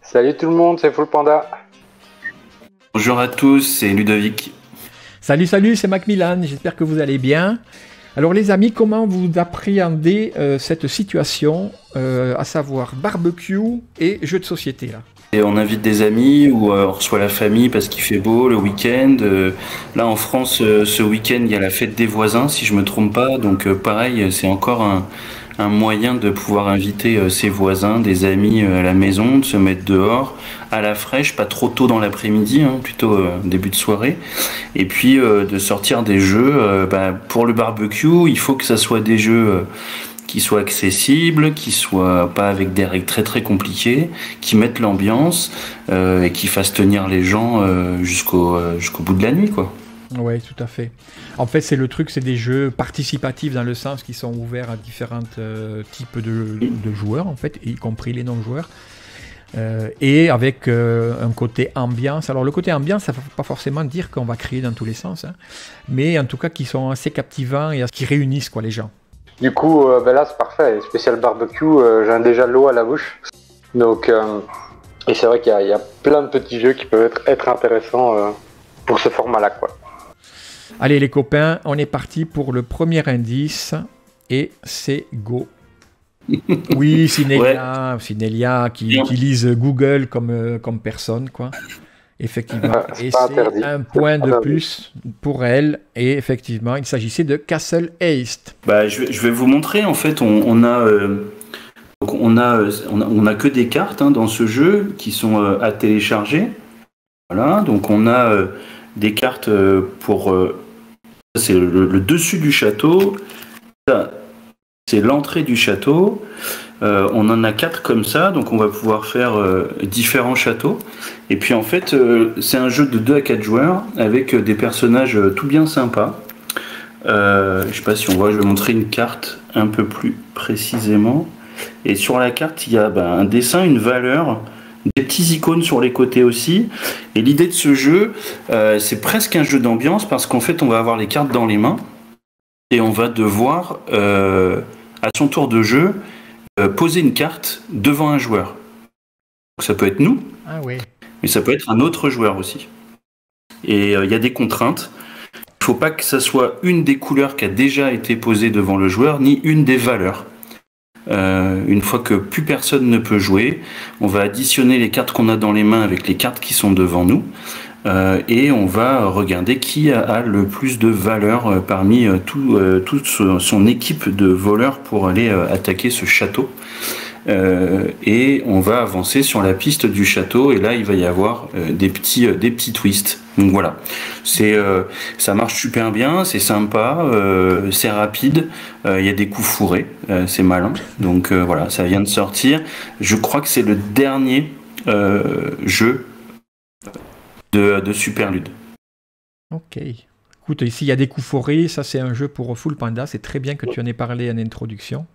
Salut tout le monde, c'est Full Panda. Bonjour à tous, c'est Ludovic. Salut, salut, c'est Macmillan, j'espère que vous allez bien. Alors les amis, comment vous appréhendez cette situation, à savoir barbecue et jeux de société là? Et on invite des amis ou on reçoit la famille parce qu'il fait beau le week-end. Là en France, ce week-end, il y a la fête des voisins, si je me trompe pas. Donc pareil, c'est encore un moyen de pouvoir inviter ses voisins, des amis à la maison, de se mettre dehors, à la fraîche, pas trop tôt dans l'après-midi, hein, plutôt début de soirée. Et puis de sortir des jeux. Pour le barbecue, il faut que ça soit des jeux qui soient accessibles, qui soient pas avec des règles très très compliquées, qui mettent l'ambiance et qui fassent tenir les gens jusqu'au bout de la nuit, quoi. Oui, tout à fait. En fait, c'est le truc, c'est des jeux participatifs dans le sens qu'ils sont ouverts à différents types de joueurs, en fait, y compris les non-joueurs. Et avec un côté ambiance. Alors le côté ambiance, ça ne veut pas forcément dire qu'on va crier dans tous les sens, hein, mais en tout cas qui sont assez captivants et qui réunissent quoi, les gens. Du coup, là c'est parfait, spécial barbecue, j'ai déjà l'eau à la bouche. Donc, et c'est vrai qu'il y a plein de petits jeux qui peuvent être intéressants pour ce format-là, quoi. Allez les copains, on est parti pour le premier indice et c'est go. Oui, Cinélia, ouais. Cinélia qui utilise Google comme personne, quoi. Effectivement. Et c'est un point de plus pour elle. Et effectivement, il s'agissait de Castle Heist. Je vais vous montrer. En fait, on a que des cartes dans ce jeu qui sont à télécharger. Voilà. Donc on a des cartes pour. C'est le dessus du château. Ça, c'est l'entrée du château. On en a 4 comme ça, donc on va pouvoir faire différents châteaux. Et puis en fait, c'est un jeu de 2 à 4 joueurs avec des personnages tout bien sympas. Je sais pas si on voit, je vais montrer une carte un peu plus précisément. Et sur la carte, il y a un dessin, une valeur, des petits icônes sur les côtés aussi. Et l'idée de ce jeu, c'est presque un jeu d'ambiance parce qu'en fait, on va avoir les cartes dans les mains et on va devoir, à son tour de jeu, poser une carte devant un joueur. Donc ça peut être nous, mais ça peut être un autre joueur aussi. Et il y a des contraintes. Il ne faut pas que ça soit une des couleurs qui a déjà été posée devant le joueur, ni une des valeurs. Une fois que plus personne ne peut jouer, on va additionner les cartes qu'on a dans les mains avec les cartes qui sont devant nous. Et on va regarder qui a le plus de valeur parmi toute son équipe de voleurs pour aller attaquer ce château. Et on va avancer sur la piste du château et là il va y avoir des petits twists. Donc voilà, ça marche super bien, c'est sympa, c'est rapide, il y a des coups fourrés, c'est malin. Donc voilà, ça vient de sortir. Je crois que c'est le dernier jeu de Superlude. Ok. Écoute, ici il y a des coups forés, ça c'est un jeu pour Full Panda, c'est très bien que tu en aies parlé en introduction.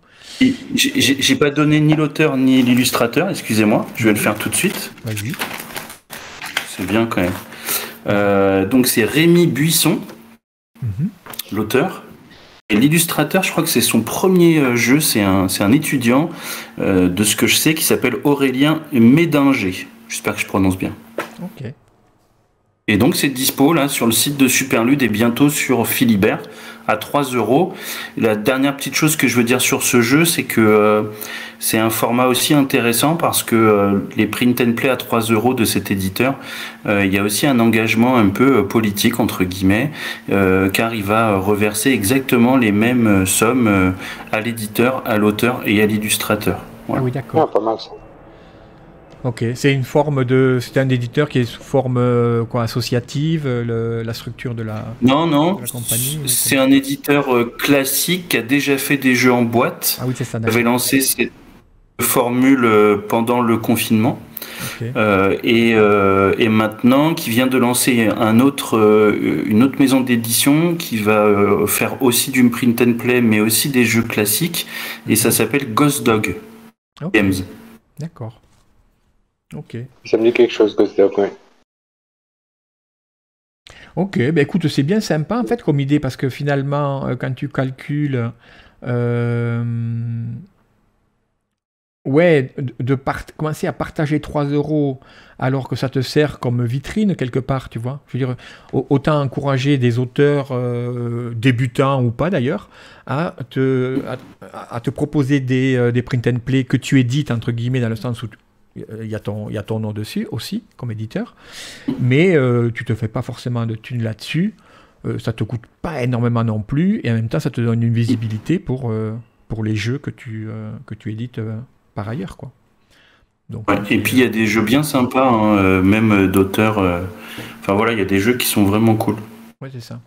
J'ai pas donné ni l'auteur ni l'illustrateur, excusez-moi, je vais le faire tout de suite. Vas-y. C'est bien quand même. Donc c'est Rémi Buisson, l'auteur. Et l'illustrateur, je crois que c'est son premier jeu, c'est un étudiant de ce que je sais qui s'appelle Aurélien Médinger. J'espère que je prononce bien. Ok. Et donc c'est dispo là sur le site de Superlude et bientôt sur Philibert à 3€. La dernière petite chose que je veux dire sur ce jeu, c'est que c'est un format aussi intéressant parce que les print and play à 3€ de cet éditeur, il y a aussi un engagement un peu politique entre guillemets, car il va reverser exactement les mêmes sommes à l'éditeur, à l'auteur et à l'illustrateur. Voilà. Ah oui, d'accord. Pas mal ça. Ok, c'est c'est un éditeur qui est sous forme associative, la structure de la, non, de la compagnie. C'est un éditeur classique qui a déjà fait des jeux en boîte. Ah oui, c'est ça. Il avait lancé cette formule pendant le confinement. Okay. Et maintenant, qui vient de lancer une autre maison d'édition qui va faire aussi du print and play, mais aussi des jeux classiques. Et ça s'appelle Ghost Dog Games. D'accord. Ok. Ça me dit quelque chose, Ghost Dog, ouais. Ok, écoute, c'est bien sympa en fait comme idée parce que finalement, quand tu calcules Ouais, commencer à partager 3 euros alors que ça te sert comme vitrine quelque part, tu vois. Je veux dire, autant encourager des auteurs débutants ou pas d'ailleurs à te proposer des print and play que tu édites, entre guillemets, dans le sens où il y a ton nom dessus aussi, comme éditeur, mais tu te fais pas forcément de thunes là-dessus, ça te coûte pas énormément non plus, et en même temps ça te donne une visibilité pour les jeux que tu édites par ailleurs, quoi. Donc, Ouais, et puis il y a des jeux bien sympas, hein, même d'auteurs. Enfin voilà, il y a des jeux qui sont vraiment cool. ouais, c'est ça.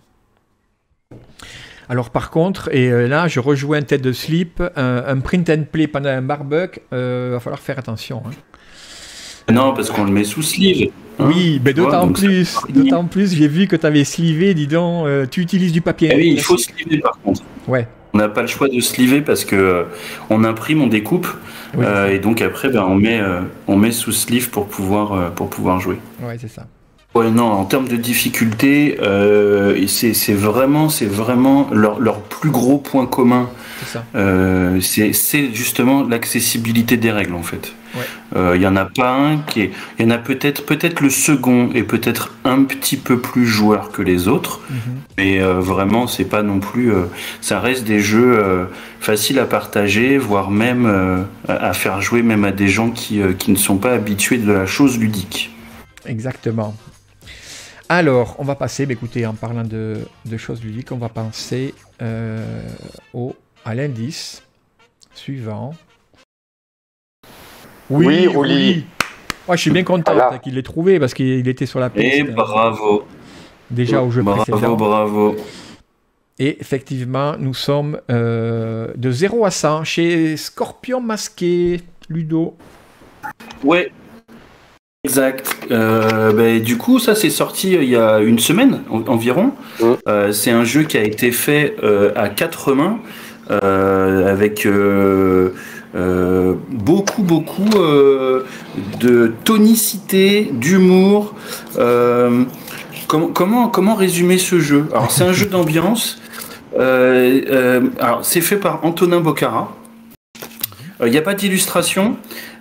Alors par contre, et là je rejoins Tête de Slip, un print and play pendant un barbecue, va falloir faire attention. Hein. Non, parce qu'on le met sous sleeve. Hein, Oui, mais tu vois, d'autant donc ça plus, fait partie. d'autant plus, j'ai vu que tu avais slivé, dis donc, tu utilises du papier. Eh oui, il faut sleever par contre. Ouais, On n'a pas le choix de sleever parce que on imprime, on découpe, oui, c'est ça. et donc après, ben, on met sous sleeve pour pouvoir jouer. Ouais, c'est ça. Ouais, non, en termes de difficulté, c'est vraiment leur plus gros point commun. C'est ça. C'est justement l'accessibilité des règles en fait. Ouais. Il y en a pas un il y en a peut-être le second est peut-être un petit peu plus joueur que les autres, mais vraiment c'est pas non plus. Ça reste des jeux faciles à partager, voire même à faire jouer même à des gens qui ne sont pas habitués de la chose ludique. Exactement. Alors, on va passer, écoutez, en parlant de choses ludiques, on va passer à l'indice suivant. Oui, Rouli. Ouais, je suis bien content Voilà. qu'il l'ait trouvé parce qu'il était sur la Et piste bravo, déjà au jeu précédent. bravo. Et effectivement, nous sommes de 0 à 100 chez Scorpion Masqué, Ludo. Ouais. Exact. Du coup, ça c'est sorti il y a une semaine environ. C'est un jeu qui a été fait à 4 mains avec beaucoup de tonicité, d'humour. Comment résumer ce jeu? Alors c'est un jeu d'ambiance. Alors c'est fait par Antonin Bocara. Il n'y a pas d'illustration.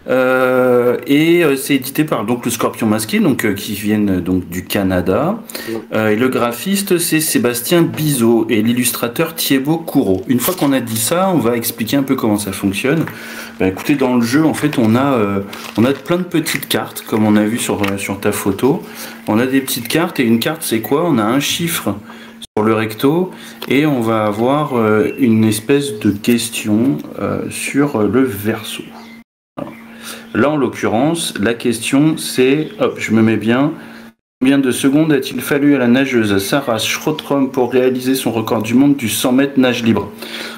C'est édité par donc le Scorpion Masqué, donc qui viennent donc du Canada. Et le graphiste c'est Sébastien Bizot et l'illustrateur Thibaut Courreau. Une fois qu'on a dit ça, on va expliquer un peu comment ça fonctionne. Écoutez, dans le jeu en fait on a plein de petites cartes comme on a vu sur ta photo. On a des petites cartes et une carte c'est quoi? On a un chiffre sur le recto et on va avoir une espèce de question sur le verso. Là, en l'occurrence, la question c'est, hop, je me mets bien, combien de secondes a-t-il fallu à la nageuse Sarah Schrottrom pour réaliser son record du monde du 100 mètres nage libre?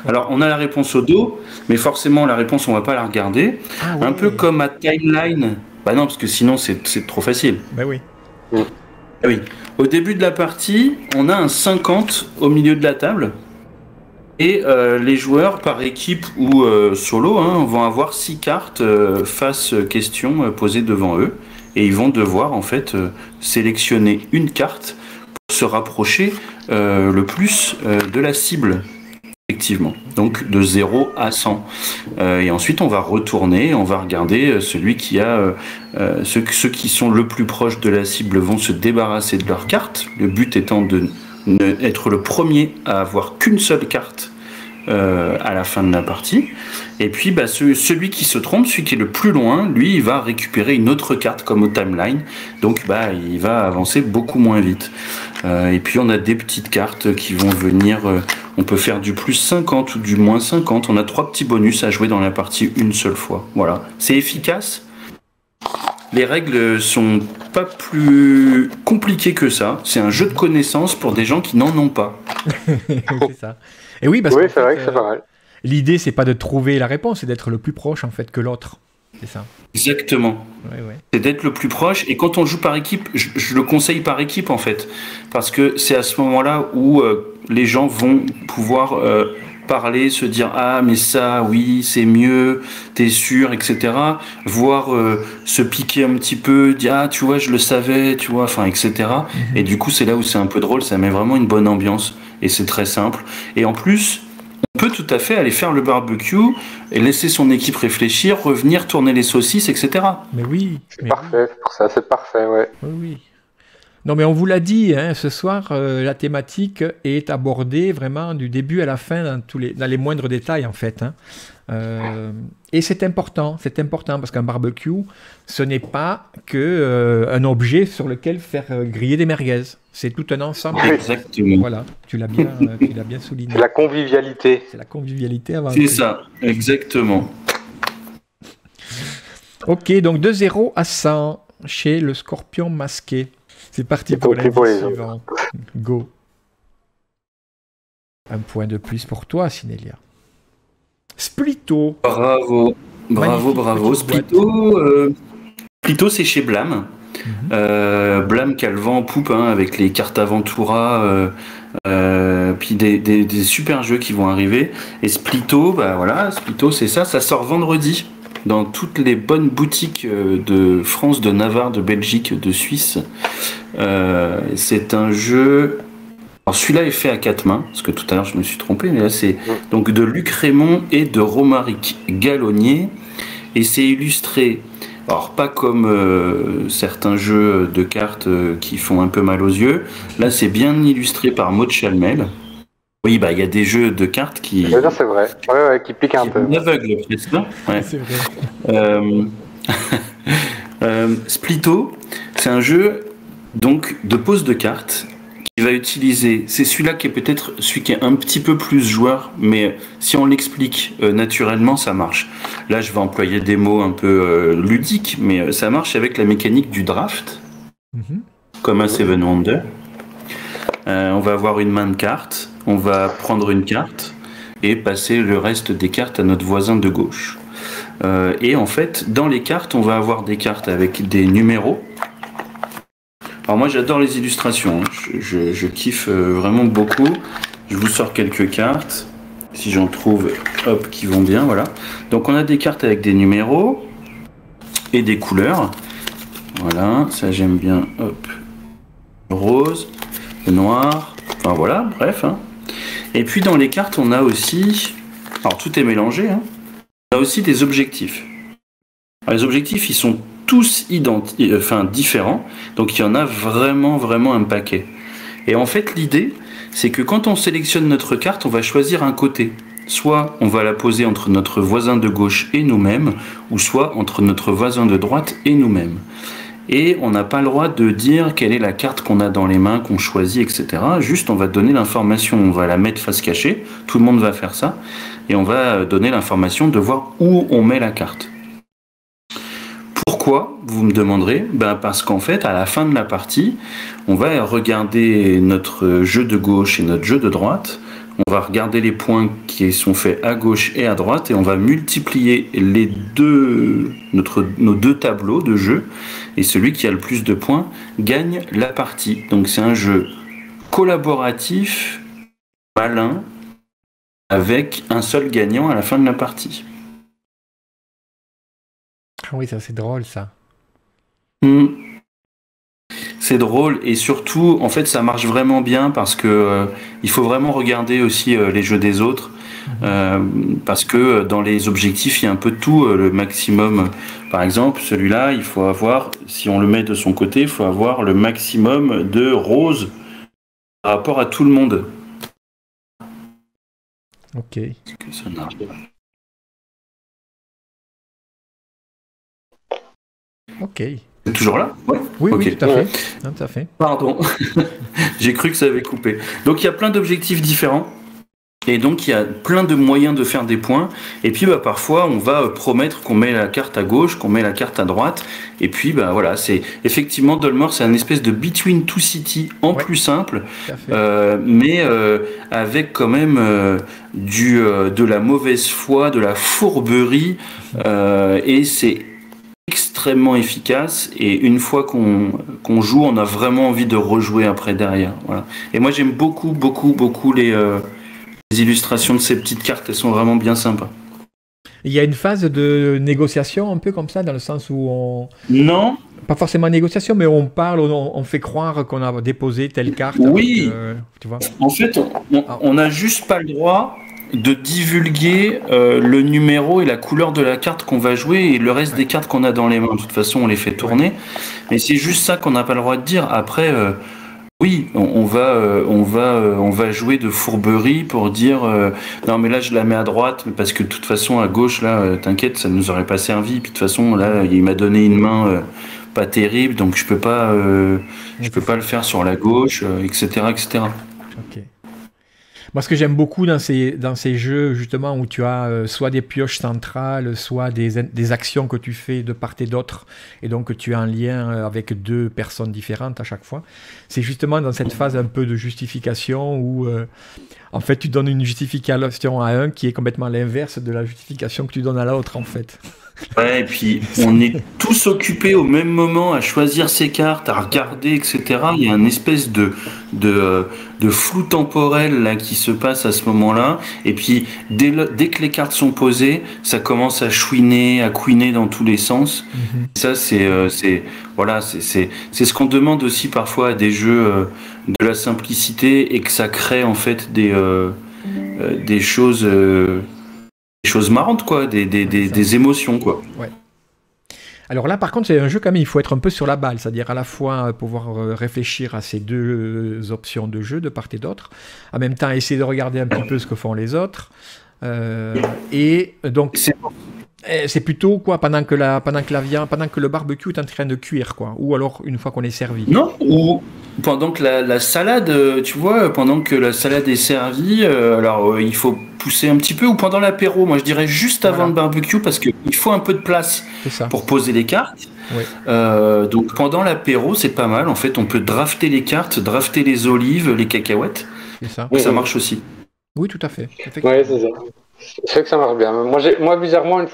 Alors, on a la réponse au dos, mais forcément, la réponse, on va pas la regarder. Ah, ouais. Un peu comme à Timeline. Bah non, parce que sinon, c'est trop facile. Ben oui. Ah oui. Au début de la partie, on a un 50 au milieu de la table. Et les joueurs par équipe ou solo vont avoir 6 cartes face question posées devant eux et ils vont devoir en fait sélectionner une carte pour se rapprocher le plus de la cible effectivement, donc de 0 à 100 et ensuite on va retourner, on va regarder celui qui a ceux qui sont le plus proches de la cible vont se débarrasser de leur carte, le but étant de être le premier à avoir qu'une seule carte à la fin de la partie. Et puis celui qui se trompe, celui qui est le plus loin, lui il va récupérer une autre carte comme au Timeline, donc il va avancer beaucoup moins vite. Et puis on a des petites cartes qui vont venir, on peut faire du plus 50 ou du moins 50, on a 3 petits bonus à jouer dans la partie une seule fois. Voilà, c'est efficace. Les règles sont pas plus compliquées que ça. C'est un jeu de connaissances pour des gens qui n'en ont pas. C'est ça. Et oui, parce Oui, que c'est vrai que c'est pas mal. l'idée, c'est pas de trouver la réponse, c'est d'être le plus proche en fait que l'autre. C'est ça. Exactement. Ouais. C'est d'être le plus proche. Et quand on joue par équipe, je le conseille par équipe en fait, parce que c'est à ce moment-là où les gens vont pouvoir parler, se dire ah mais ça oui c'est mieux, t'es sûr, etc. Voire se piquer un petit peu, dire ah tu vois je le savais, tu vois, enfin etc. Et du coup c'est là où c'est un peu drôle, ça met vraiment une bonne ambiance et c'est très simple. Et en plus peut tout à fait aller faire le barbecue et laisser son équipe réfléchir, revenir, tourner les saucisses, etc. Mais oui. C'est parfait, pour ça, c'est parfait, ouais. Oui, oui. Non, mais on vous l'a dit, hein, ce soir, la thématique est abordée vraiment du début à la fin dans les moindres détails, en fait. Hein. Et c'est important parce qu'un barbecue, ce n'est pas que un objet sur lequel faire griller des merguez. C'est tout un ensemble. Exactement. Voilà, tu l'as bien souligné. C'est la convivialité. C'est la convivialité avant C'est tout. ça, exactement. Ok, donc de 0 à 100 chez le scorpion masqué. C'est parti C'est pour parti pour l'indice les suivant. Go. Un point de plus pour toi, Sinélia. Splitto. Bravo, Magnifique bravo. petite boîte. Splitto, c'est chez Blam. Blam qui a le vent en poupe, hein, avec les cartes Aventura, puis des super jeux qui vont arriver. Et Splitto, Splitto, c'est ça sort vendredi dans toutes les bonnes boutiques de France, de Navarre, de Belgique, de Suisse. C'est un jeu. Alors celui-là est fait à 4 mains, parce que tout à l'heure je me suis trompé, mais là c'est donc de Luc Raymond et de Romaric Gallonnier, et c'est illustré, alors pas comme certains jeux de cartes qui font un peu mal aux yeux, là c'est bien illustré par Maud Chalmel. Oui, il y a des jeux de cartes qui... Non, c'est vrai, ouais, qui piquent un peu. Aveugle, presque. Ouais. C'est vrai. Splitto, c'est un jeu donc de pose de cartes qui va utiliser, c'est celui-là qui est peut-être celui qui est un petit peu plus joueur, mais si on l'explique naturellement, ça marche. Là, je vais employer des mots un peu ludiques, mais ça marche avec la mécanique du draft, comme un Seven Wonders. On va avoir une main de cartes, on va prendre une carte et passer le reste des cartes à notre voisin de gauche. Et en fait, dans les cartes, on va avoir des cartes avec des numéros. Alors moi j'adore les illustrations, je kiffe vraiment beaucoup. Je vous sors quelques cartes, si j'en trouve, hop, qui vont bien, voilà. Donc on a des cartes avec des numéros et des couleurs. Voilà, ça j'aime bien, hop. Le rose, le noir, enfin voilà, bref. Hein. Et puis dans les cartes on a aussi, alors tout est mélangé, hein. On a aussi des objectifs. Alors, les objectifs ils sont tous différents, donc il y en a vraiment un paquet. Et en fait l'idée c'est que quand on sélectionne notre carte, on va choisir un côté. Soit on va la poser entre notre voisin de gauche et nous-mêmes, ou soit entre notre voisin de droite et nous-mêmes. Et on n'a pas le droit de dire quelle est la carte qu'on a dans les mains, qu'on choisit, etc. Juste on va donner l'information, on va la mettre face cachée, tout le monde va faire ça, et on va donner l'information de voir où on met la carte. Pourquoi, vous me demanderez? Parce qu'en fait, à la fin de la partie, on va regarder notre jeu de gauche et notre jeu de droite. On va regarder les points qui sont faits à gauche et à droite et on va multiplier nos deux tableaux de jeu. Et celui qui a le plus de points gagne la partie. Donc c'est un jeu collaboratif, malin, avec un seul gagnant à la fin de la partie. Ah oui, ça c'est drôle ça. C'est drôle et surtout, en fait, ça marche vraiment bien parce que il faut vraiment regarder aussi les jeux des autres parce que dans les objectifs, il y a un peu de tout. Le maximum, par exemple, celui-là, il faut avoir, si on le met de son côté, il faut avoir le maximum de roses par rapport à tout le monde. Ok. Est-ce que ça n'arrive pas ? Ok. C'est toujours là ? Ouais. Oui, Okay. oui, tout à fait. Non, tout à fait. Pardon, j'ai cru que ça avait coupé. Donc il y a plein d'objectifs différents. Et donc il y a plein de moyens de faire des points. Et puis parfois on va promettre qu'on met la carte à gauche, qu'on met la carte à droite. Et puis voilà, c'est effectivement Dolmore, c'est un espèce de Between Two Cities en plus simple, mais avec quand même de la mauvaise foi, de la fourberie, et c'est extrêmement efficace. Et une fois qu'on joue, on a vraiment envie de rejouer après derrière. Voilà. Et moi j'aime beaucoup les illustrations de ces petites cartes, elles sont vraiment bien sympas. Il y a une phase de négociation un peu comme ça, dans le sens où on... Non. Pas forcément négociation, mais on parle, on fait croire qu'on a déposé telle carte. Oui. Tu vois. En fait, on n'a juste pas le droit de divulguer le numéro et la couleur de la carte qu'on va jouer et le reste des cartes qu'on a dans les mains. De toute façon, on les fait tourner. Mais c'est juste ça qu'on n'a pas le droit de dire. Après, oui, on va jouer de fourberie pour dire non mais là je la mets à droite parce que de toute façon à gauche là, t'inquiète, ça ne nous aurait pas servi. Puis de toute façon là, il m'a donné une main pas terrible, donc je peux pas le faire sur la gauche, etc., etc. Ok. Moi, ce que j'aime beaucoup dans ces jeux, justement, où tu as soit des pioches centrales, soit des actions que tu fais de part et d'autre, et donc que tu as un lien avec deux personnes différentes à chaque fois, c'est justement dans cette phase un peu de justification où, en fait, tu donnes une justification à un qui est complètement l'inverse de la justification que tu donnes à l'autre, en fait. Ouais, et puis on est tous occupés au même moment à choisir ses cartes, à regarder, etc. Il y a une espèce de flou temporel là qui se passe à ce moment-là. Et puis dès que les cartes sont posées, ça commence à chouiner, à couiner dans tous les sens. Et ça, c'est ce qu'on demande aussi parfois à des jeux de la simplicité et que ça crée en fait des choses. Des choses marrantes, quoi, des émotions, quoi. Ouais. Alors là, par contre, c'est un jeu quand même, il faut être un peu sur la balle, c'est-à-dire à la fois pouvoir réfléchir à ces deux options de jeu de part et d'autre, en même temps essayer de regarder un petit peu ce que font les autres, et donc c'est plutôt quoi pendant que le barbecue est en train de cuire, quoi, ou alors une fois qu'on est servi. Non, ou pendant que la salade, tu vois, pendant que la salade est servie, alors il faut pousser un petit peu, ou pendant l'apéro, moi je dirais juste avant le barbecue, parce qu'il faut un peu de place pour poser les cartes. Oui. Donc pendant l'apéro, c'est pas mal, en fait, on peut drafter les cartes, drafter les olives, les cacahuètes, ça marche aussi. Oui, tout à fait. Ouais, c'est ça. C'est vrai que ça marche bien. Moi bizarrement, une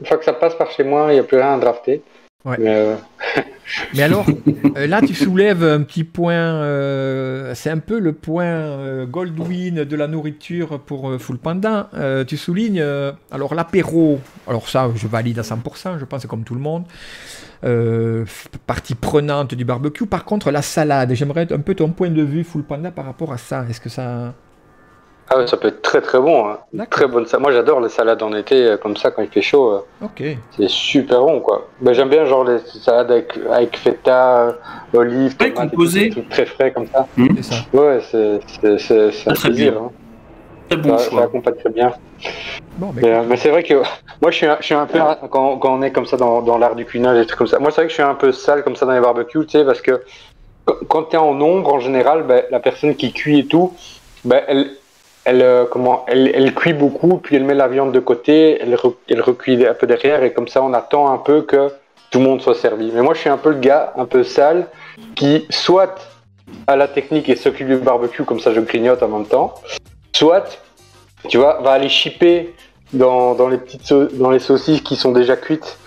fois que ça passe par chez moi, il n'y a plus rien à drafter. Ouais. Mais alors, là, tu soulèves un petit point, c'est un peu le point Goldwyn de la nourriture pour Full Panda. Tu soulignes, alors l'apéro, alors ça, je valide à 100%, je pense, comme tout le monde. Partie prenante du barbecue. Par contre, la salade, j'aimerais un peu ton point de vue Full Panda par rapport à ça. Est-ce que ça... Ah ouais, ça peut être très très bon. Hein. Très bonne salade. Moi j'adore les salades en été comme ça quand il fait chaud. Ok. C'est super bon quoi. Ben, j'aime bien genre les salades avec feta, olives, composé, très frais comme ça. C'est ça. Ouais, c'est un plaisir. Hein. Très bon choix. Ça accompagne très bien. Bon, mais c'est vrai que moi je suis un peu quand on est comme ça dans l'art du cuisinage et des trucs comme ça. Moi c'est vrai que je suis un peu sale comme ça dans les barbecues, tu sais, parce que quand t'es en ombre en général, ben, la personne qui cuit et tout, ben elle cuit beaucoup, puis elle met la viande de côté, elle recuit un peu derrière, et comme ça on attend un peu que tout le monde soit servi. Mais moi je suis un peu le gars, un peu sale, qui soit a la technique et s'occupe du barbecue, comme ça je grignote en même temps, soit, tu vois, va aller chipper dans les saucisses qui sont déjà cuites,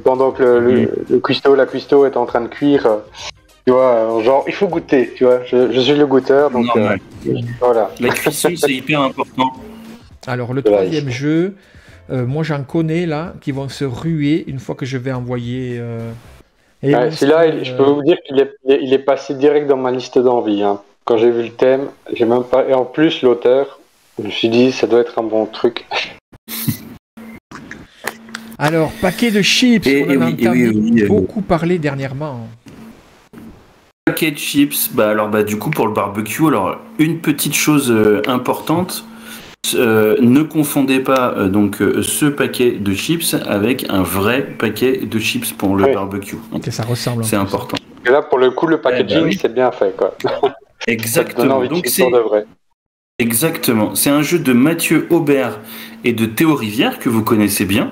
pendant que le cuistot, la cuistot est en train de cuire. Tu vois, genre, il faut goûter, tu vois. Je suis le goûteur, donc voilà. La cuisson, c'est hyper important. Alors, le troisième jeu, moi j'en connais là, qui vont se ruer une fois que je vais envoyer... celui-là, je peux vous dire qu'il est passé direct dans ma liste d'envie. Hein. Quand j'ai vu le thème, j'ai même pas... Et en plus, l'auteur, je me suis dit, ça doit être un bon truc. Alors, paquet de chips, on en a entendu beaucoup parler dernièrement. Paquet de chips, du coup pour le barbecue, alors une petite chose importante, ne confondez pas ce paquet de chips avec un vrai paquet de chips pour le barbecue. Que ça ressemble. C'est important. Et là pour le coup le packaging c'est bien fait quoi. Exactement. Donc c'est exactement. C'est un jeu de Mathieu Aubert et de Théo Rivière que vous connaissez bien.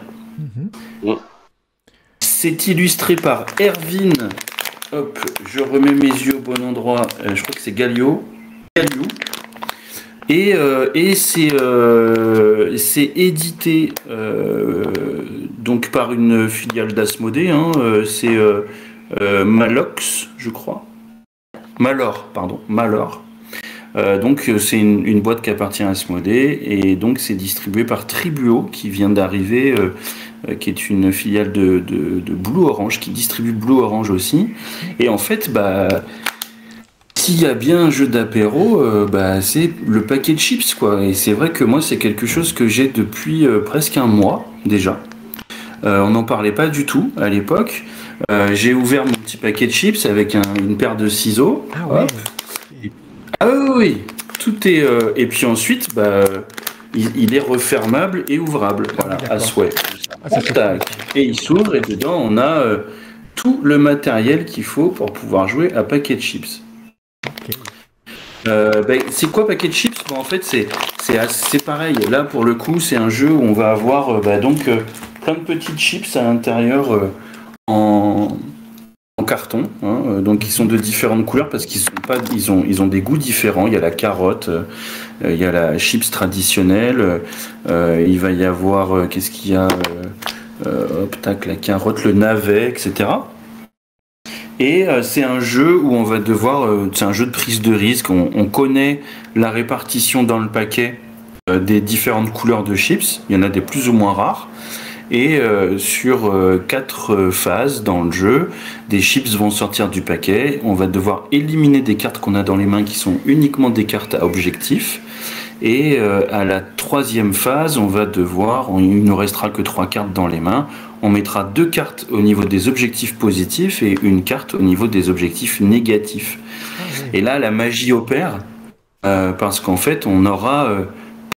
C'est illustré par Erwin. Hop, je remets mes yeux au bon endroit. Je crois que c'est Galliou. Et c'est édité donc par une filiale d'Asmodée. Hein, c'est Malox, je crois. Malor. Donc c'est une boîte qui appartient à Asmodée et donc c'est distribué par Tribuo qui vient d'arriver, qui est une filiale de Blue Orange qui distribue Blue Orange aussi. Et en fait, s'il y a bien un jeu d'apéro, c'est le paquet de chips, quoi. Et c'est vrai que moi, c'est quelque chose que j'ai depuis presque un mois déjà. On n'en parlait pas du tout à l'époque. J'ai ouvert mon petit paquet de chips avec une paire de ciseaux. Ah ouais. Ah oui. Tout est. Et puis ensuite, il est refermable et ouvrable, voilà, à souhait. Et il s'ouvre et dedans, on a tout le matériel qu'il faut pour pouvoir jouer à paquet de chips. C'est quoi paquet de chips? En fait, c'est pareil. Là, pour le coup, c'est un jeu où on va avoir plein de petites chips à l'intérieur en carton, hein, donc ils sont de différentes couleurs parce ils ont des goûts différents. Il y a la carotte, il y a la chips traditionnelle, il va y avoir qu'est-ce qu'il y a, la carotte, le navet, etc. Et c'est un jeu où on va devoir, c'est un jeu de prise de risque. On connaît la répartition dans le paquet des différentes couleurs de chips. Il y en a des plus ou moins rares. Et sur 4 phases dans le jeu, des chips vont sortir du paquet. On va devoir éliminer des cartes qu'on a dans les mains qui sont uniquement des cartes à objectif. Et à la 3e phase, il ne restera que 3 cartes dans les mains. On mettra 2 cartes au niveau des objectifs positifs et une carte au niveau des objectifs négatifs. Et là, la magie opère parce qu'en fait, on aura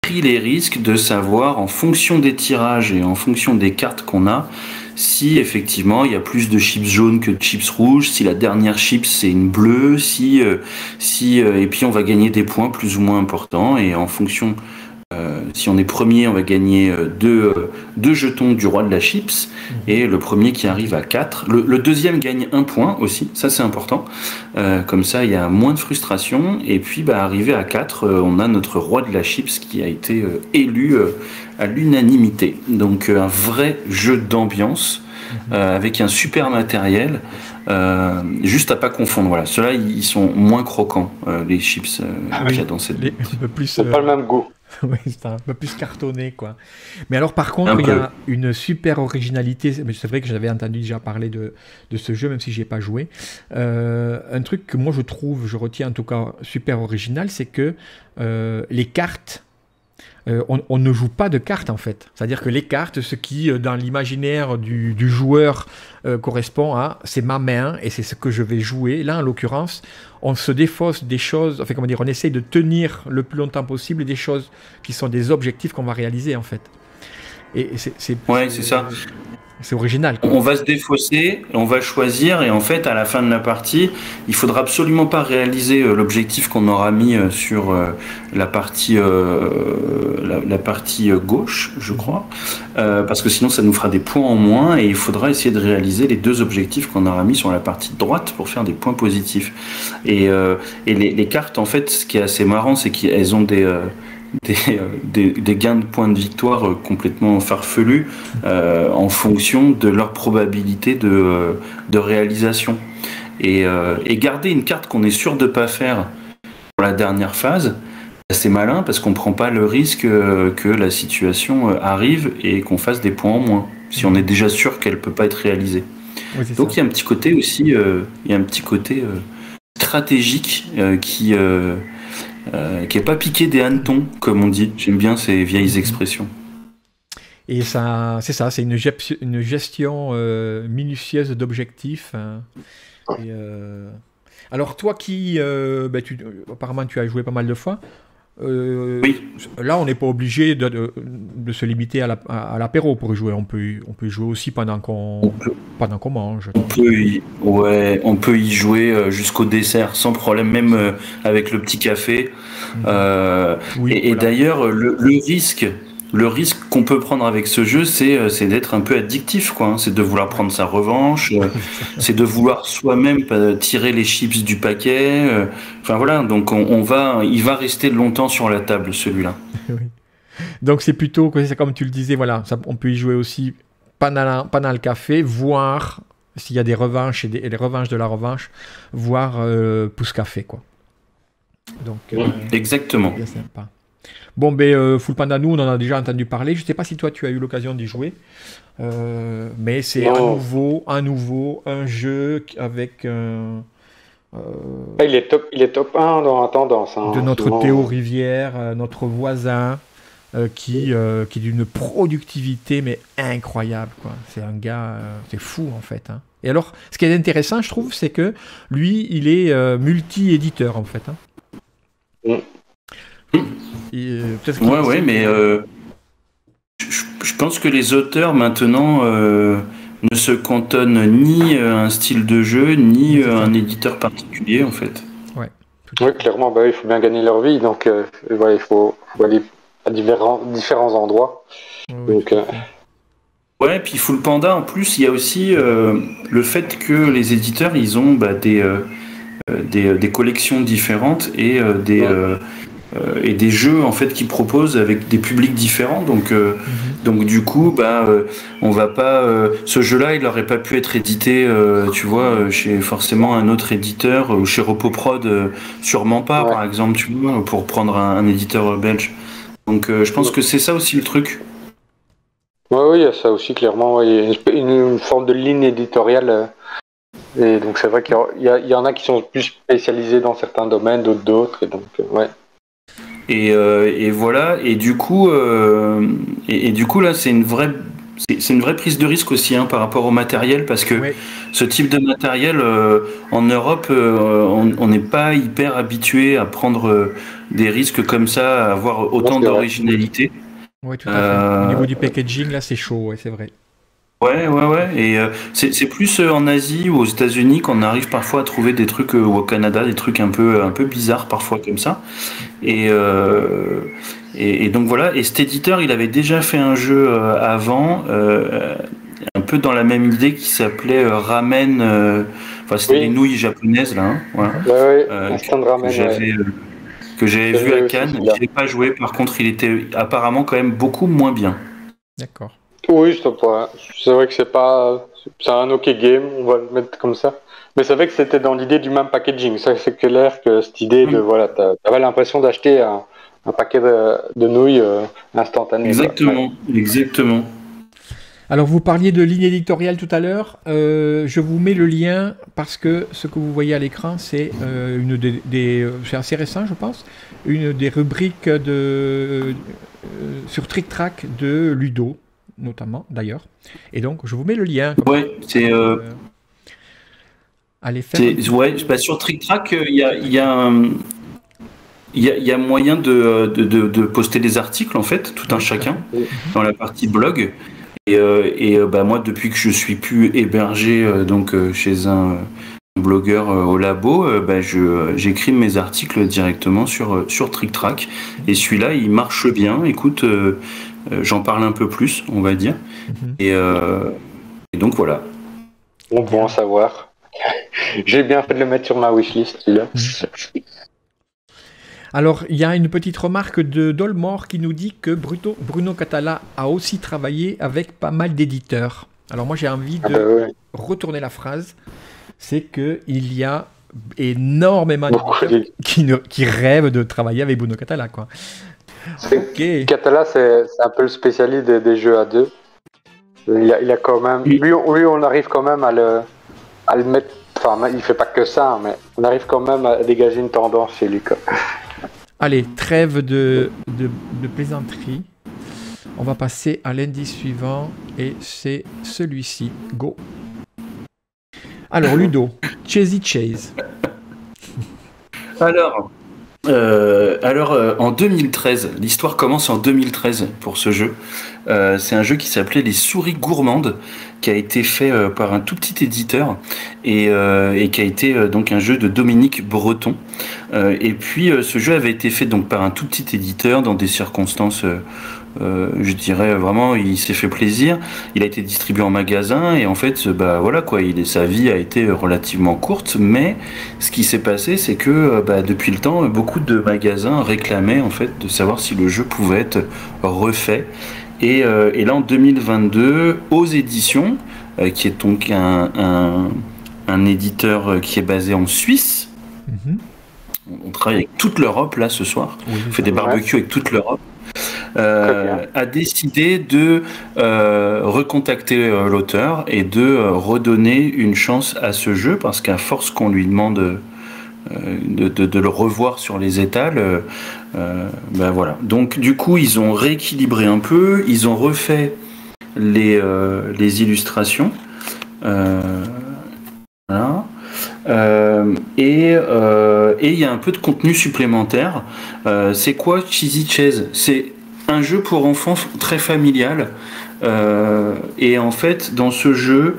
pris les risques de savoir en fonction des tirages et en fonction des cartes qu'on a, si effectivement il y a plus de chips jaunes que de chips rouges, si la dernière chips c'est une bleue, et puis on va gagner des points plus ou moins importants, et en fonction, si on est premier, on va gagner 2 jetons du roi de la chips, et le premier qui arrive à 4, le deuxième gagne 1 point aussi, ça c'est important, comme ça il y a moins de frustration, et puis arrivé à 4, on a notre roi de la chips qui a été élu à l'unanimité. Donc un vrai jeu d'ambiance avec un super matériel, juste à pas confondre. Voilà, ceux-là ils sont moins croquants, les chips qu'il y a dans cette. C'est pas le même goût. Oui, c'est un peu plus cartonné, quoi. Mais alors, par contre, il y a une super originalité. C'est vrai que j'avais entendu déjà parler de ce jeu, même si je n'y ai pas joué. Un truc que moi, je retiens en tout cas super original, c'est que les cartes, on ne joue pas de cartes, en fait. C'est-à-dire que les cartes, ce qui, dans l'imaginaire du joueur, correspond à « c'est ma main et c'est ce que je vais jouer ». Là, en l'occurrence, on se défausse des choses, enfin, comment dire, on essaye de tenir le plus longtemps possible des choses qui sont des objectifs qu'on va réaliser, en fait. Et c'est ça. C'est original, quoi. On va se défausser, on va choisir, et en fait, à la fin de la partie, il faudra absolument pas réaliser l'objectif qu'on aura mis sur la partie gauche, je crois, parce que sinon ça nous fera des points en moins, et il faudra essayer de réaliser les 2 objectifs qu'on aura mis sur la partie droite pour faire des points positifs. Et les cartes, en fait, ce qui est assez marrant, c'est qu'elles ont des gains de points de victoire complètement farfelus en fonction de leur probabilité de réalisation. Et garder une carte qu'on est sûr de ne pas faire pour la dernière phase, c'est malin parce qu'on ne prend pas le risque que la situation arrive et qu'on fasse des points en moins, si on est déjà sûr qu'elle ne peut pas être réalisée. Oui, donc il y a un petit côté aussi, stratégique qui est pas piqué des hannetons, comme on dit. J'aime bien ces vieilles expressions. Et ça, c'est ça, c'est une gestion minutieuse d'objectifs. Alors toi qui, apparemment tu as joué pas mal de fois. Oui. Là, on n'est pas obligé de se limiter à l'apéro pour y jouer. On peut y jouer aussi pendant qu'on mange. On peut y jouer jusqu'au dessert sans problème, même avec le petit café. Et d'ailleurs, le risque qu'on peut prendre avec ce jeu, c'est d'être un peu addictif, quoi. C'est de vouloir prendre sa revanche, c'est de vouloir soi-même tirer les chips du paquet. Enfin voilà, donc il va rester longtemps sur la table, celui-là. Oui. Donc c'est plutôt, comme tu le disais, voilà, on peut y jouer aussi pendant le café, voire s'il y a des revanches et les revanches de la revanche, voire pouce café, quoi. Donc exactement. Bien sympa. Bon, Full Panda, nous, on en a déjà entendu parler. Je ne sais pas si toi, tu as eu l'occasion d'y jouer. Mais c'est à nouveau un jeu avec Il est top 1 dans la tendance. Hein, de notre souvent. Théo Rivière, notre voisin, qui est d'une productivité mais incroyable, quoi. C'est un gars, c'est fou en fait. Hein. Et alors, ce qui est intéressant, je trouve, c'est que lui, il est multi-éditeur en fait. Hein. Peut-être qu'il Ouais, mais je pense que les auteurs maintenant ne se cantonnent ni à un style de jeu, ni un éditeur particulier en fait. Oui, clairement, il faut bien gagner leur vie, donc voilà, il faut aller à différents endroits. Donc, ouais, puis Full Panda, en plus, il y a aussi le fait que les éditeurs, ils ont des collections différentes et des jeux en fait qu'ils proposent avec des publics différents. Donc du coup, on va pas. Ce jeu-là, il n'aurait pas pu être édité, tu vois, chez forcément un autre éditeur ou chez Repoprod, sûrement pas, par exemple, tu vois, pour prendre un éditeur belge. Donc je pense que c'est ça aussi le truc. Oui, il y a ça aussi, clairement. Il y a une forme de ligne éditoriale. Et donc, c'est vrai qu'il y en a qui sont plus spécialisés dans certains domaines, d'autres. Et donc, ouais. Et voilà. Et du coup, là, c'est une vraie prise de risque aussi par rapport au matériel, parce que ce type de matériel, en Europe, on n'est pas hyper habitué à prendre des risques comme ça, à avoir autant d'originalité. Oui, tout à fait. Au niveau du packaging, là, c'est chaud, c'est vrai. Ouais. Et c'est plus en Asie ou aux États-Unis qu'on arrive parfois à trouver des trucs, ou au Canada, des trucs un peu bizarres parfois comme ça. Et donc voilà. Et cet éditeur, il avait déjà fait un jeu avant, un peu dans la même idée, qui s'appelait Ramen. C'était les nouilles japonaises là. Instant Ramen. Que j'avais vu à Cannes. Je n'ai pas joué. Par contre, il était apparemment quand même beaucoup moins bien. D'accord. Oui, c'est vrai que c'est un OK game, on va le mettre comme ça. Mais c'est vrai que c'était dans l'idée du même packaging. Ça, c'est clair que cette idée de, voilà, t'avais l'impression d'acheter un paquet de nouilles instantané. Exactement. Alors, vous parliez de ligne éditoriale tout à l'heure. Je vous mets le lien parce que ce que vous voyez à l'écran, c'est c'est assez récent, je pense, une des rubriques sur Trick Track de Ludo, notamment, d'ailleurs. Et donc, je vous mets le lien. C'est... allez faire... sur Trick Track, il y a moyen de poster des articles, en fait, tout un chacun, dans la partie blog. Et moi, depuis que je suis plus hébergé chez un blogueur au labo, j'écris mes articles directement sur Trick Track. Et celui-là, il marche bien. Écoute, j'en parle un peu plus, on va dire. Et donc voilà. Bon à savoir. J'ai bien fait de le mettre sur ma wishlist, celui-là. Alors, il y a une petite remarque de Dolmore qui nous dit que Bruno Cathala a aussi travaillé avec pas mal d'éditeurs. Alors moi, j'ai envie de retourner la phrase. C'est qu'il y a énormément d'éditeurs qui rêvent de travailler avec Bruno Cathala, quoi. Cathala, c'est un peu le spécialiste des jeux à deux. Il a quand même... Lui, on arrive quand même à le mettre... Enfin, il fait pas que ça, mais on arrive quand même à dégager une tendance chez lui, quoi. Allez, trêve de plaisanterie. On va passer à l'indice suivant et c'est celui-ci. Go. Alors, Ludo, Chasey Chase. Alors, en 2013, l'histoire commence en 2013 pour ce jeu. C'est un jeu qui s'appelait Les Souris Gourmandes, qui a été fait par un tout petit éditeur et qui a été donc un jeu de Dominique Breton. Et puis ce jeu avait été fait donc par un tout petit éditeur dans des circonstances, je dirais vraiment, il s'est fait plaisir. Il a été distribué en magasin et en fait, voilà quoi, sa vie a été relativement courte. Mais ce qui s'est passé, c'est que depuis le temps, beaucoup de magasins réclamaient en fait de savoir si le jeu pouvait être refait. Et là, en 2022, aux éditions, qui est donc un éditeur qui est basé en Suisse, on travaille avec toute l'Europe là ce soir, on fait des barbecues avec toute l'Europe, a décidé de recontacter l'auteur et de redonner une chance à ce jeu, parce qu'à force qu'on lui demande de le revoir sur les étals. Ben voilà. Donc du coup, ils ont rééquilibré un peu, ils ont refait les illustrations. Voilà. Et il y a un peu de contenu supplémentaire. C'est quoi Cheesy Chase? C'est un jeu pour enfants très familial. Et en fait, dans ce jeu,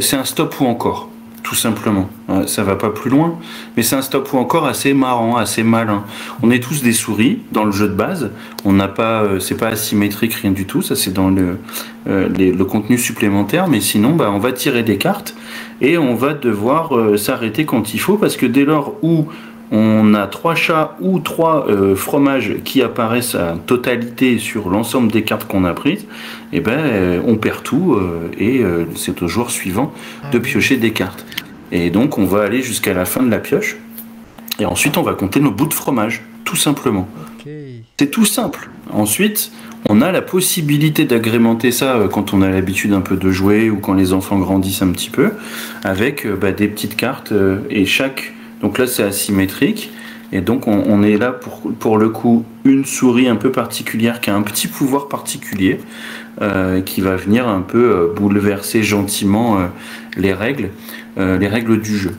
c'est un stop ou encore, tout simplement. Ça va pas plus loin, mais c'est un stop ou encore assez marrant, assez malin. On est tous des souris dans le jeu de base. On n'a pas, c'est pas asymétrique, rien du tout. Ça, c'est dans le contenu supplémentaire. Mais sinon, bah, on va tirer des cartes et on va devoir s'arrêter quand il faut, parce que dès lors où on a 3 chats ou 3 fromages qui apparaissent à totalité sur l'ensemble des cartes qu'on a prises, et ben on perd tout et c'est au joueur suivant de piocher des cartes. Et donc on va aller jusqu'à la fin de la pioche et ensuite on va compter nos bouts de fromage, tout simplement. Okay. C'est tout simple. Ensuite, on a la possibilité d'agrémenter ça quand on a l'habitude un peu de jouer ou quand les enfants grandissent un petit peu, avec des petites cartes et chaque... Donc là, c'est asymétrique. Et donc, on est là pour le coup, une souris un peu particulière qui a un petit pouvoir particulier qui va venir un peu bouleverser gentiment les règles du jeu.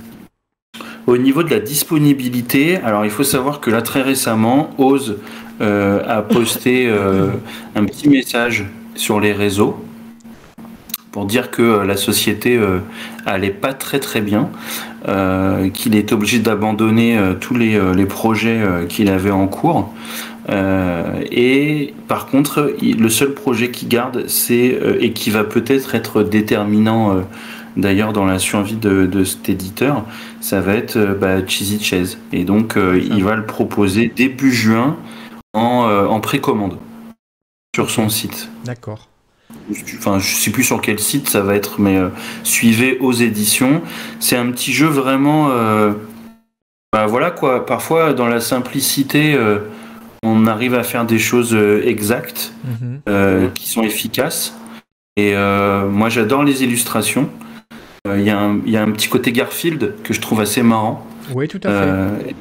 Au niveau de la disponibilité, alors il faut savoir que là, très récemment, Oz a posté un petit message sur les réseaux pour dire que la société allait pas très très bien, qu'il est obligé d'abandonner tous les projets qu'il avait en cours. Et par contre, le seul projet qu'il garde, c'est et qui va peut-être être déterminant d'ailleurs dans la survie de cet éditeur, ça va être Cheesy Chase. Et donc il va le proposer début juin en précommande sur son site. D'accord. Enfin, je sais plus sur quel site ça va être, mais suivez aux éditions. C'est un petit jeu vraiment. Voilà quoi. Parfois, dans la simplicité, on arrive à faire des choses exactes, qui sont efficaces. Et moi, j'adore les illustrations. Il y a un petit côté Garfield que je trouve assez marrant. Oui, tout à fait.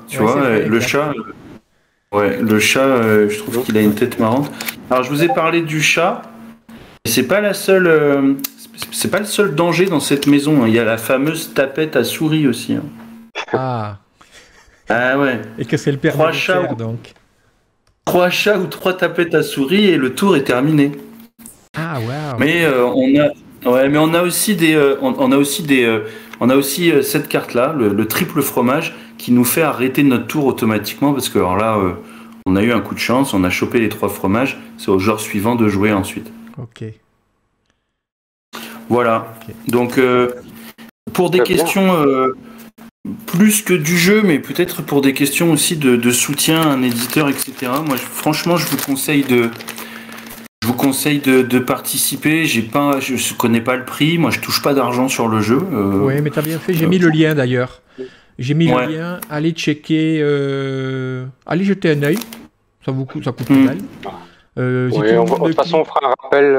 Tu vois, vrai, le chat. Ouais, le chat, je trouve qu'il a une tête marrante. Alors, je vous ai parlé du chat. C'est pas la seule, c'est pas le seul danger dans cette maison. Il y a la fameuse tapette à souris aussi. Ah. Ah ouais. Et que c'est le père de Cher, donc. 3 chats ou 3 tapettes à souris et le tour est terminé. Ah waouh. Mais on a aussi cette carte là, le triple fromage, qui nous fait arrêter notre tour automatiquement, parce que alors là, on a eu un coup de chance, on a chopé les 3 fromages, c'est au joueur suivant de jouer ensuite. Ok. Voilà. Okay. Donc, pour des questions plus que du jeu, mais peut-être pour des questions aussi de soutien à un éditeur, etc. Moi, franchement, je vous conseille de participer. Je connais pas le prix. Moi, je touche pas d'argent sur le jeu. Oui, mais t'as bien fait. J'ai mis le lien d'ailleurs. J'ai mis le lien. Allez checker. Allez jeter un œil. Ça coûte que dalle. De toute façon, on fera un rappel.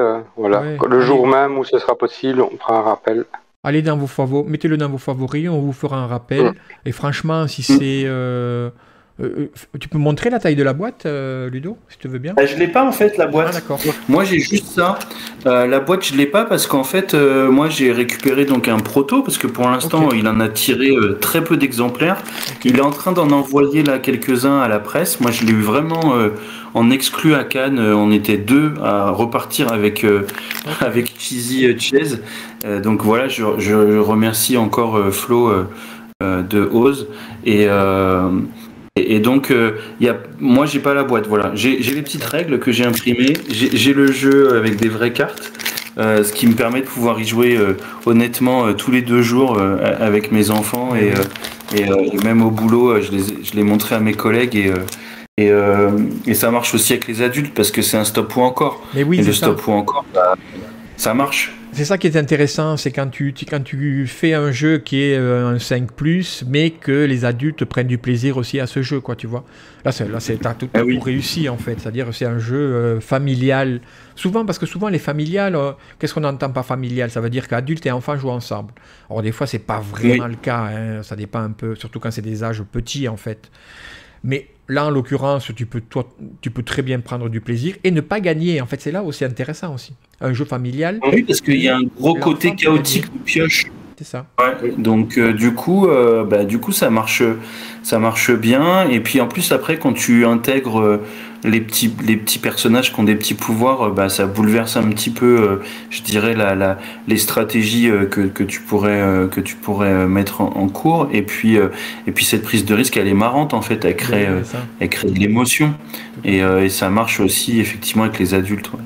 Le jour même où ce sera possible, on fera un rappel. Allez dans vos favoris, mettez-le dans vos favoris, on vous fera un rappel. Et franchement, si c'est... tu peux montrer la taille de la boîte, Ludo, si tu veux bien? Je l'ai pas en fait, la boîte. Ah, d'accord. Moi j'ai juste ça. La boîte je l'ai pas parce qu'en fait moi j'ai récupéré donc un proto, parce que pour l'instant il en a tiré très peu d'exemplaires. Il est en train d'en envoyer là quelques-uns à la presse. Moi je l'ai eu vraiment en exclu à Cannes. On était 2 à repartir avec Cheesy Chase. Donc voilà, je remercie encore Flo de Oz et donc, moi, j'ai pas la boîte. Voilà, j'ai les petites règles que j'ai imprimées. J'ai le jeu avec des vraies cartes, ce qui me permet de pouvoir y jouer honnêtement tous les 2 jours avec mes enfants et même au boulot, je l'ai montré à mes collègues et ça marche aussi avec les adultes parce que c'est un stop ou encore. Mais oui, et le stop ou encore, ça marche. c'est ça qui est intéressant, c'est quand tu fais un jeu qui est un 5+, mais que les adultes prennent du plaisir aussi à ce jeu, quoi, tu vois. T'as tout réussi, en fait. C'est-à-dire c'est un jeu familial. Souvent, parce que souvent, les familiales, qu'est-ce qu'on entend par familial? Ça veut dire qu'adultes et enfants jouent ensemble. Alors, des fois, c'est pas vraiment le cas, hein. Ça dépend un peu, surtout quand c'est des âges petits, en fait. Mais là, en l'occurrence, tu peux très bien prendre du plaisir et ne pas gagner. En fait, c'est là aussi intéressant aussi. Un jeu familial. Oui, parce qu'il y a un gros côté chaotique de pioche. C'est ça. Ouais, donc du coup, ça marche bien. Et puis en plus après, quand tu intègres les petits personnages qui ont des petits pouvoirs, ça bouleverse un petit peu, je dirais les stratégies que tu pourrais mettre en cours. Et puis cette prise de risque, elle est marrante en fait. Elle crée de l'émotion. Et ça marche aussi effectivement avec les adultes. Ouais.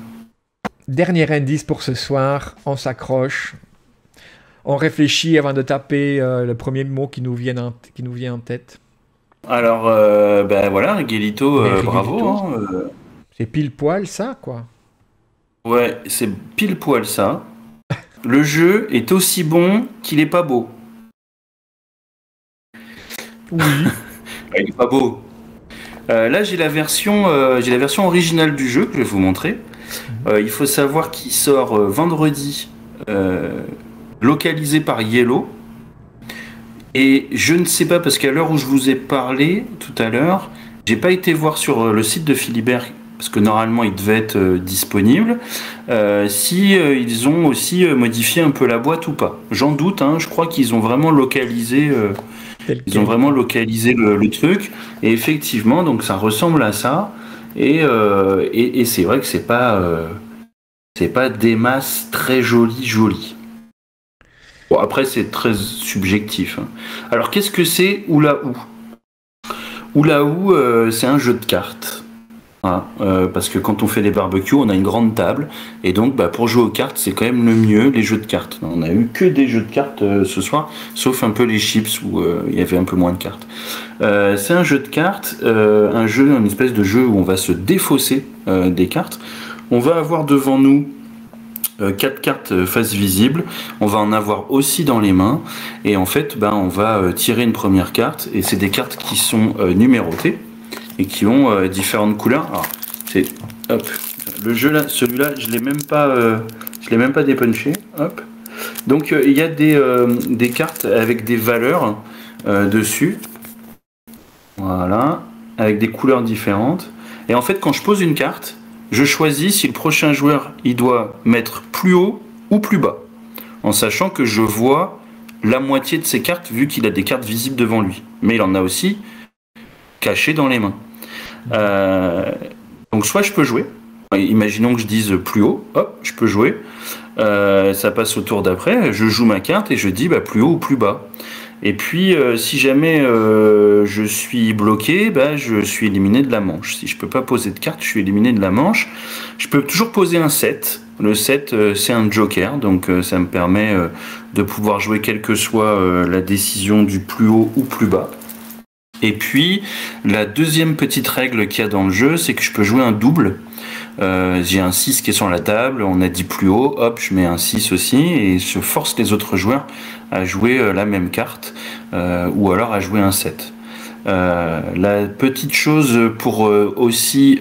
Dernier indice pour ce soir, on s'accroche. On réfléchit avant de taper le premier mot qui nous vient en tête. Alors, voilà, Miguelito, bravo. Hein, C'est pile poil ça, quoi. Ouais, c'est pile poil ça. Le jeu est aussi bon qu'il est pas beau. Oui. Il est pas beau. Là, j'ai la version originale du jeu que je vais vous montrer. Il faut savoir qu'il sort vendredi. Localisé par Yellow, et je ne sais pas, parce qu'à l'heure où je vous ai parlé tout à l'heure, j'ai pas été voir sur le site de Philibert, parce que normalement il devait être disponible, si ils ont aussi modifié un peu la boîte ou pas. J'en doute, hein, je crois qu'ils ont vraiment localisé le truc, et effectivement donc ça ressemble à ça, et c'est vrai que c'est pas des masses très jolies. Bon, après, c'est très subjectif. Alors, qu'est-ce que c'est Oulaou? Oulaou, c'est un jeu de cartes. Voilà, parce que quand on fait des barbecues, on a une grande table. Et donc, pour jouer aux cartes, c'est quand même le mieux, les jeux de cartes. On a eu que des jeux de cartes ce soir, sauf un peu les chips où il y avait un peu moins de cartes. C'est un jeu de cartes, une espèce de jeu où on va se défausser des cartes. On va avoir devant nous 4 cartes face visible, on va en avoir aussi dans les mains, et en fait on va tirer une première carte, et c'est des cartes qui sont numérotées et qui ont différentes couleurs. Alors, le jeu là, celui-là je l'ai même pas dépunché. Hop. Donc il y a des cartes avec des valeurs dessus, voilà, avec des couleurs différentes, et en fait quand je pose une carte, je choisis si le prochain joueur il doit mettre plus haut ou plus bas, en sachant que je vois la moitié de ses cartes vu qu'il a des cartes visibles devant lui, mais il en a aussi cachées dans les mains. Donc soit je peux jouer, imaginons que je dise plus haut, hop, je peux jouer, ça passe au tour d'après, je joue ma carte et je dis plus haut ou plus bas. Et puis, si jamais je suis bloqué, je suis éliminé de la manche. Si je peux pas poser de carte, je suis éliminé de la manche. Je peux toujours poser un 7. Le 7, c'est un joker, donc ça me permet de pouvoir jouer quelle que soit la décision du plus haut ou plus bas. Et puis, la deuxième petite règle qu'il y a dans le jeu, c'est que je peux jouer un double. J'ai un 6 qui est sur la table, on a dit plus haut, hop, je mets un 6 aussi, et je force les autres joueurs à jouer la même carte, ou alors à jouer un 7. La petite chose pour aussi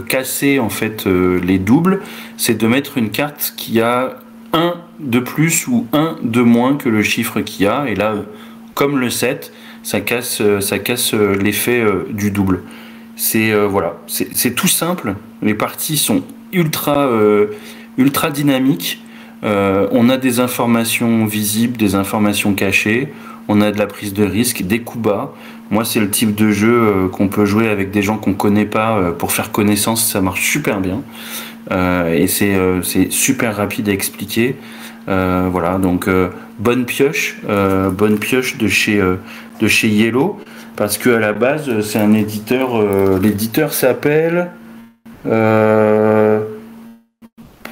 casser en fait les doubles, c'est de mettre une carte qui a 1 de plus ou 1 de moins que le chiffre qu'il y a, et là, comme le 7, ça casse l'effet du double. C'est tout simple. Les parties sont ultra dynamiques. On a des informations visibles, des informations cachées. On a de la prise de risque, des coups bas. Moi, c'est le type de jeu qu'on peut jouer avec des gens qu'on connaît pas pour faire connaissance. Ça marche super bien. Et c'est super rapide à expliquer. Voilà, donc bonne pioche de chez Yellow, parce que à la base c'est un éditeur. L'éditeur s'appelle.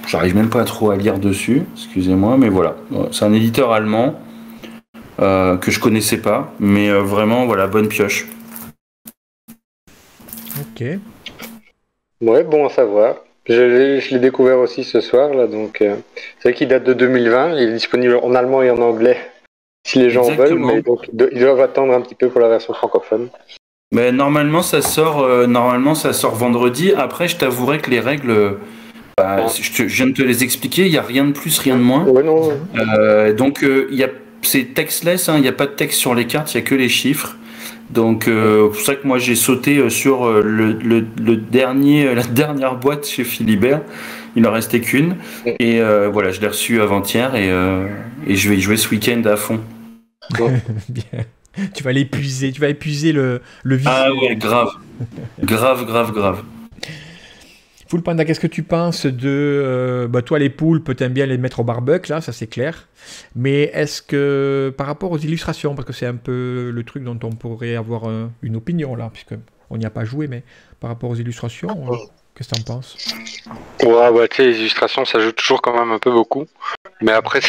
J'arrive même pas trop à lire dessus, excusez-moi, mais voilà, c'est un éditeur allemand que je connaissais pas, mais vraiment voilà, bonne pioche. Ok. Ouais, bon à savoir. Je l'ai découvert aussi ce soir, là, donc c'est vrai qu'il date de 2020, il est disponible en allemand et en anglais, si les gens veulent, mais donc ils doivent attendre un petit peu pour la version francophone. Mais normalement ça sort vendredi. Après, je t'avouerai que les règles, je viens de te les expliquer. Il y a rien de plus, rien de moins. Ouais, non. Donc c'est textless. Il n'y a pas de texte sur les cartes. Il y a que les chiffres. Donc c'est pour ça que moi j'ai sauté sur la dernière boîte chez Philibert. Il en restait qu'une. Et voilà, je l'ai reçu avant-hier et je vais y jouer ce week-end à fond. Bien. Tu vas l'épuiser, tu vas épuiser le visuel. Ah ouais, grave. grave. Full Panda, qu'est-ce que tu penses de... toi, les poulpes, t'aimes bien les mettre au barbecue, là, ça c'est clair. Mais est-ce que, par rapport aux illustrations, parce que c'est un peu le truc dont on pourrait avoir une opinion, là, puisqu'on n'y a pas joué, mais par rapport aux illustrations, qu'est-ce que t'en penses? Ouais, tu sais, les illustrations, ça joue toujours quand même un peu beaucoup. Mais après,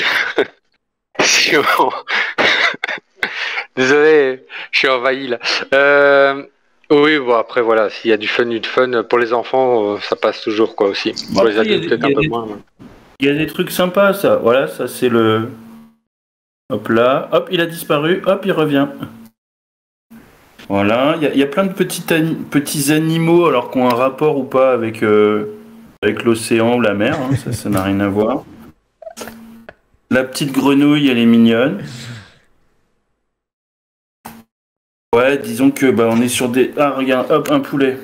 si on... Désolé, je suis envahi là. Oui, bon après voilà, s'il y a du fun pour les enfants, ça passe toujours quoi aussi. Pour les adultes peut-être un peu moins. Il y a des trucs sympas, ça. Voilà, ça c'est le. Hop là, hop, il a disparu, hop, il revient. Voilà, il y a plein de petits animaux, alors qui ont un rapport ou pas avec l'océan ou la mer. Hein, ça n'a rien à voir. La petite grenouille, elle est mignonne. Ouais, disons que on est sur des... Ah, regarde, hop, un poulet.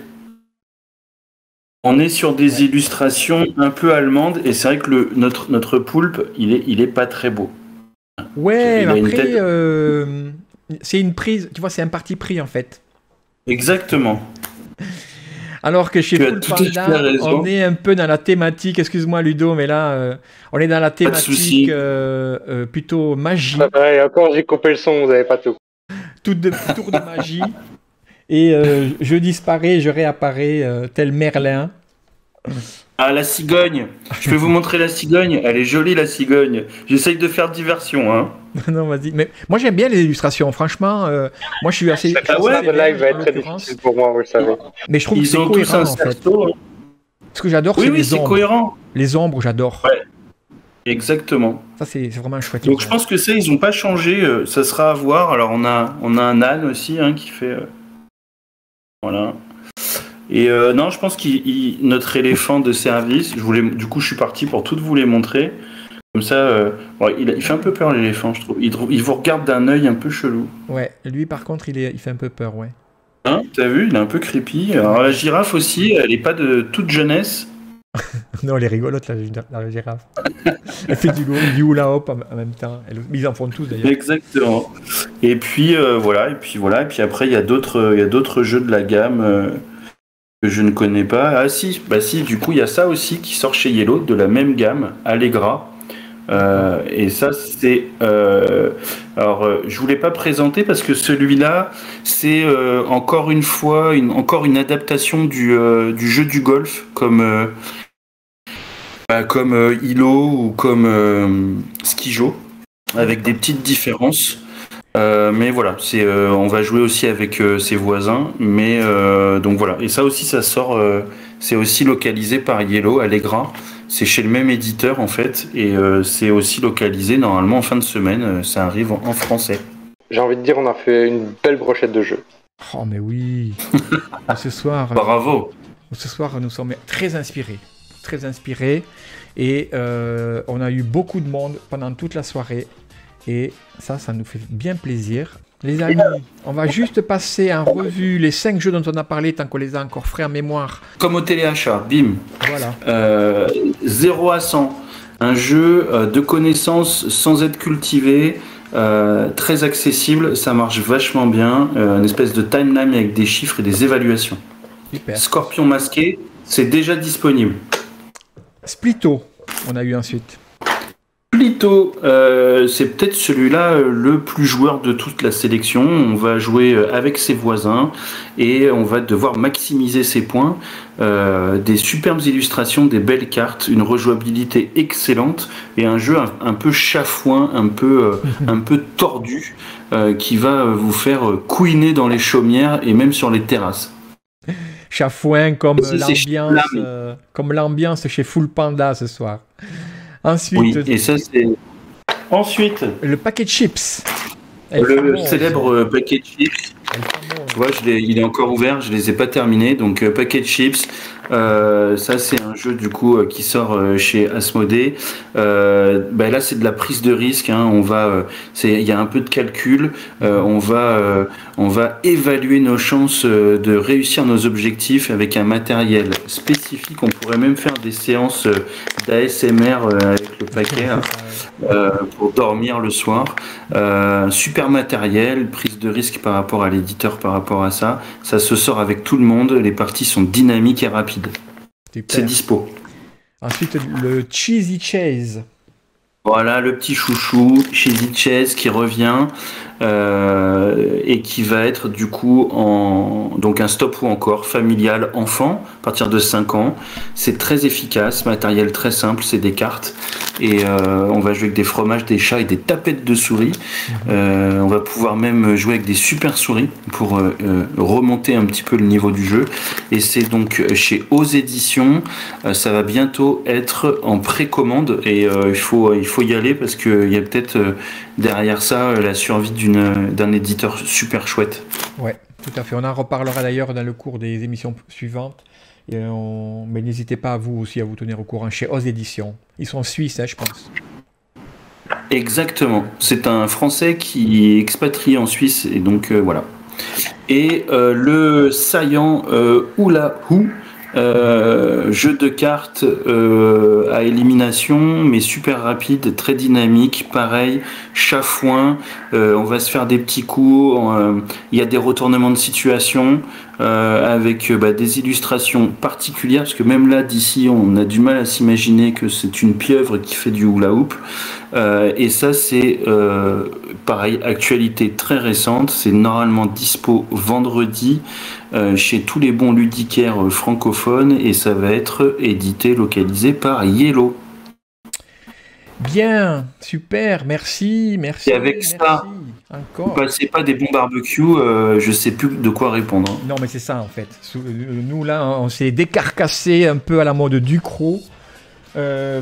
On est sur des illustrations un peu allemandes, et c'est vrai que notre poulpe, il est pas très beau. Ouais, mais après, c'est une prise, tu vois, c'est un parti pris, en fait. Exactement. Alors que chez Full Panda, on est un peu dans la thématique, excuse-moi Ludo, mais là, on est dans la thématique plutôt magie. Ouais, encore, j'ai coupé le son, vous n'avez pas tout. Tour de magie, et je disparais, je réapparais tel Merlin. Ah, la cigogne. Je peux vous montrer la cigogne. Elle est jolie, la cigogne. J'essaye de faire diversion, hein. Non, vas-y. Mais moi, j'aime bien les illustrations. Franchement, moi, je suis assez... Le live va être très difficile pour moi, vous le savez. Mais je trouve que c'est cohérent, en fait. Ce que j'adore, c'est les ombres. Cohérent. Les ombres, j'adore. Ouais. Exactement. Ça, c'est vraiment chouette. Donc, je pense que ça, ils n'ont pas changé. Ça sera à voir. Alors, on a un âne aussi, hein, qui fait... Voilà. Et non, je pense qu'il notre éléphant de service, du coup, je suis parti pour toutes vous les montrer. Comme ça, il fait un peu peur, l'éléphant, je trouve. Il vous regarde d'un œil un peu chelou. Ouais, lui, par contre, il fait un peu peur, ouais. Hein, t'as vu, il est un peu creepy. Alors, la girafe aussi, elle n'est pas de toute jeunesse. Non, elle est rigolote, la girafe. Elle fait du hula hop en même temps. Ils en font tous, d'ailleurs. Exactement. Et puis, voilà. Et puis après, il y a d'autres jeux de la gamme... que je ne connais pas. Ah si, du coup il y a ça aussi qui sort chez Yellow, de la même gamme, Allegra. Et ça c'est... alors je voulais pas présenter parce que celui-là c'est encore une fois une adaptation du jeu du golf comme Hilo ou comme Skijo, avec des petites différences. Mais voilà, on va jouer aussi avec ses voisins. Mais donc voilà, et ça aussi, ça sort. C'est aussi localisé par Yellow, Allegra. C'est chez le même éditeur en fait, et c'est aussi localisé normalement en fin de semaine. Ça arrive en français. J'ai envie de dire, on a fait une belle brochette de jeux. Oh mais oui. Ce soir. Bravo. Ce soir, nous sommes très inspirés, et on a eu beaucoup de monde pendant toute la soirée. Et ça nous fait bien plaisir. Les amis, on va juste passer en revue les 5 jeux dont on a parlé tant qu'on les a encore frais en mémoire. Comme au téléachat, bim. Voilà. 0 à 100. Un jeu de connaissances sans être cultivé, très accessible, ça marche vachement bien. Une espèce de timeline avec des chiffres et des évaluations. Super. Scorpion masqué, c'est déjà disponible. Splitto, on a eu ensuite. Splitto, c'est peut-être celui-là le plus joueur de toute la sélection. On va jouer avec ses voisins et on va devoir maximiser ses points. Des superbes illustrations, des belles cartes, une rejouabilité excellente et un jeu un peu chafouin, un peu tordu, qui va vous faire couiner dans les chaumières et même sur les terrasses. chafouin comme Ça, c'est chez l'ambiance chez Full Panda ce soir. Oui, Ensuite, et ça, c'est. Ensuite, le paquet de chips. le célèbre paquet de chips. Tu vois, il est encore ouvert, je les ai pas terminés. Donc, paquet de chips. Ça, c'est un jeu du coup qui sort chez Asmodée. Là, c'est de la prise de risque. Hein. Il y a un peu de calcul. On va évaluer nos chances de réussir nos objectifs avec un matériel spécifique. On pourrait même faire des séances d'ASMR avec le paquet pour dormir le soir. Super matériel, prise de risque par rapport à l'éditeur, par rapport à ça. Ça se sort avec tout le monde. Les parties sont dynamiques et rapides. C'est dispo. Ensuite, le Cheesy Chase. Voilà, le petit chouchou, Cheesy Chase qui revient et qui va être du coup donc un stop ou encore familial enfant à partir de 5 ans. C'est très efficace, matériel très simple, c'est des cartes et on va jouer avec des fromages, des chats et des tapettes de souris. On va pouvoir même jouer avec des super souris pour remonter un petit peu le niveau du jeu. Et c'est donc chez Oz Éditions. Ça va bientôt être en précommande et il faut y aller parce qu'il y a peut-être derrière ça la survie d'un éditeur super chouette. Ouais, tout à fait. On en reparlera d'ailleurs dans le cours des émissions suivantes. Mais n'hésitez pas à vous aussi à vous tenir au courant chez Oz Éditions. Ils sont suisses, je pense. Exactement. C'est un Français qui est expatrié en Suisse et donc voilà. Et le saillant Hula Hoo. Jeu de cartes à élimination, mais super rapide, très dynamique, pareil, chafouin, on va se faire des petits coups, il y a des retournements de situation avec des illustrations particulières, parce que même là, d'ici, on a du mal à s'imaginer que c'est une pieuvre qui fait du hula hoop. Et ça, c'est pareil, actualité très récente, c'est normalement dispo vendredi chez tous les bons ludicaires francophones et ça va être édité, localisé par Yellow. Bien, super, merci. Et avec ça, encore. Vous passez pas des bons barbecues, je sais plus de quoi répondre. Non, mais c'est ça en fait. Nous là, on s'est décarcassé un peu à la mode Ducrot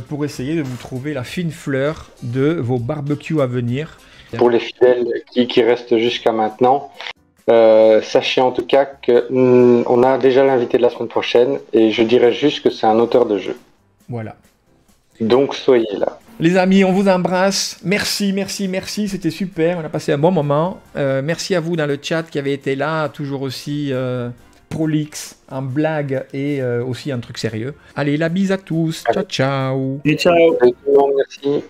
pour essayer de vous trouver la fine fleur de vos barbecues à venir. Pour les fidèles qui restent jusqu'à maintenant, sachez en tout cas qu'on a déjà l'invité de la semaine prochaine et je dirais juste que c'est un auteur de jeu. Voilà. Donc soyez là. Les amis, on vous embrasse. Merci, c'était super. On a passé un bon moment. Merci à vous dans le chat qui avez été là, toujours aussi prolixe, en blague et aussi en truc sérieux. Allez, la bise à tous. Ciao, ciao. Et ciao. Merci.